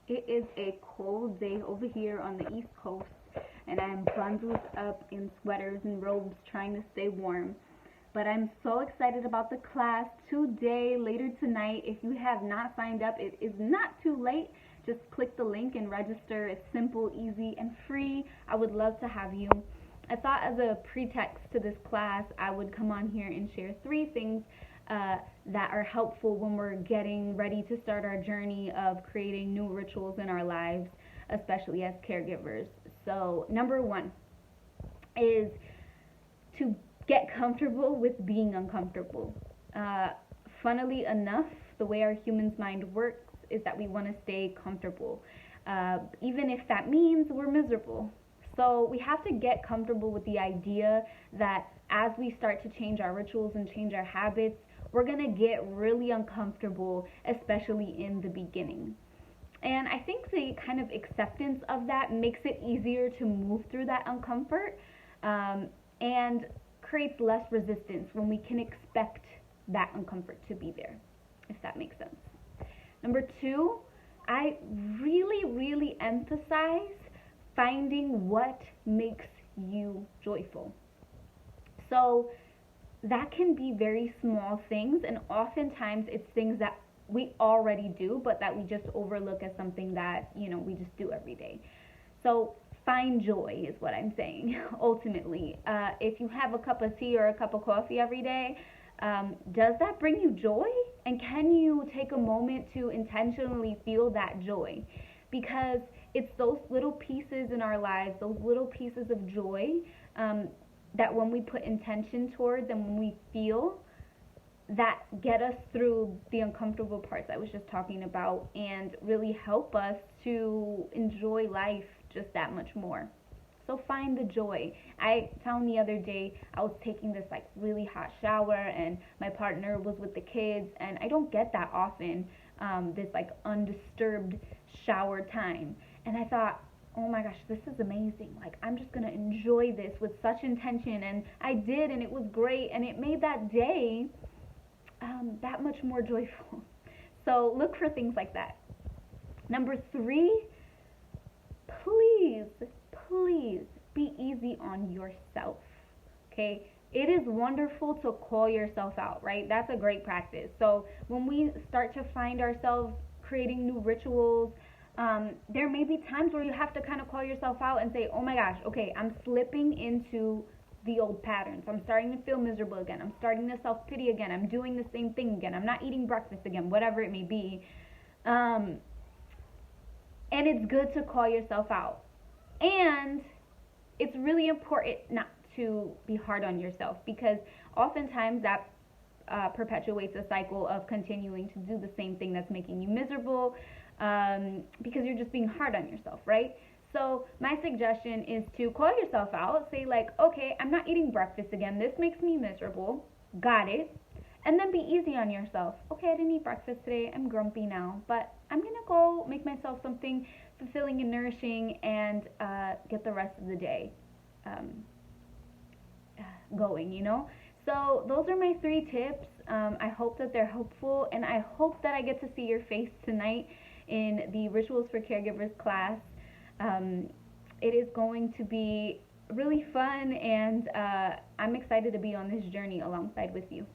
It is a cold day over here on the East Coast, and I'm bundled up in sweaters and robes trying to stay warm. But I'm so excited about the class today, later tonight. If you have not signed up, it is not too late. Just click the link and register. It's simple, easy, and free. I would love to have you. I thought as a pretext to this class, I would come on here and share three things that are helpful when we're getting ready to start our journey of creating new rituals in our lives, especially as caregivers. So, number one is to get comfortable with being uncomfortable. Uh, Funnily enough, the way our human's mind works is that we want to stay comfortable, even if that means we're miserable. So we have to get comfortable with the idea that as we start to change our rituals and change our habits, we're going to get really uncomfortable, especially in the beginning. And I think the kind of acceptance of that makes it easier to move through that uncomfort, and creates less resistance when we can expect that uncomfort to be there, if that makes sense. Number two, I really, really emphasize finding what makes you joyful. So that can be very small things, and oftentimes it's things that we already do, but that we just overlook as something that, we just do every day. So find joy is what I'm saying. Ultimately, if you have a cup of tea or a cup of coffee every day, does that bring you joy? And can you take a moment to intentionally feel that joy? Because it's those little pieces in our lives, those little pieces of joy, um, that when we put intention towards and when we feel, that get us through the uncomfortable parts I was just talking about and really help us to enjoy life just that much more. So find the joy. I found the other day I was taking this like really hot shower and my partner was with the kids, and I don't get that often, this like undisturbed shower time. And I thought, oh my gosh, this is amazing. Like, I'm just gonna enjoy this with such intention. And I did, and it was great. And it made that day that much more joyful. So look for things like that. Number three, please, please be easy on yourself. Okay? It is wonderful to call yourself out, right? That's a great practice. So when we start to find ourselves creating new rituals, there may be times where you have to kind of call yourself out and say, oh my gosh, okay, I'm slipping into the old patterns. I'm starting to feel miserable again. I'm starting to self pity again. I'm doing the same thing again. I'm not eating breakfast again, whatever it may be. Um, and it's good to call yourself out. And it's really important not to be hard on yourself, because oftentimes that perpetuates a cycle of continuing to do the same thing that's making you miserable, because you're just being hard on yourself, right? So my suggestion is to call yourself out, say like, okay, I'm not eating breakfast again. This makes me miserable. Got it. And then be easy on yourself. Okay, I didn't eat breakfast today. I'm grumpy now, but I'm gonna go make myself something fulfilling and nourishing, and get the rest of the day um, going. So those are my three tips. I hope that they're helpful, and I hope that I get to see your face tonight in the Rituals for Caregivers class. Um, it is going to be really fun, and I'm excited to be on this journey alongside with you.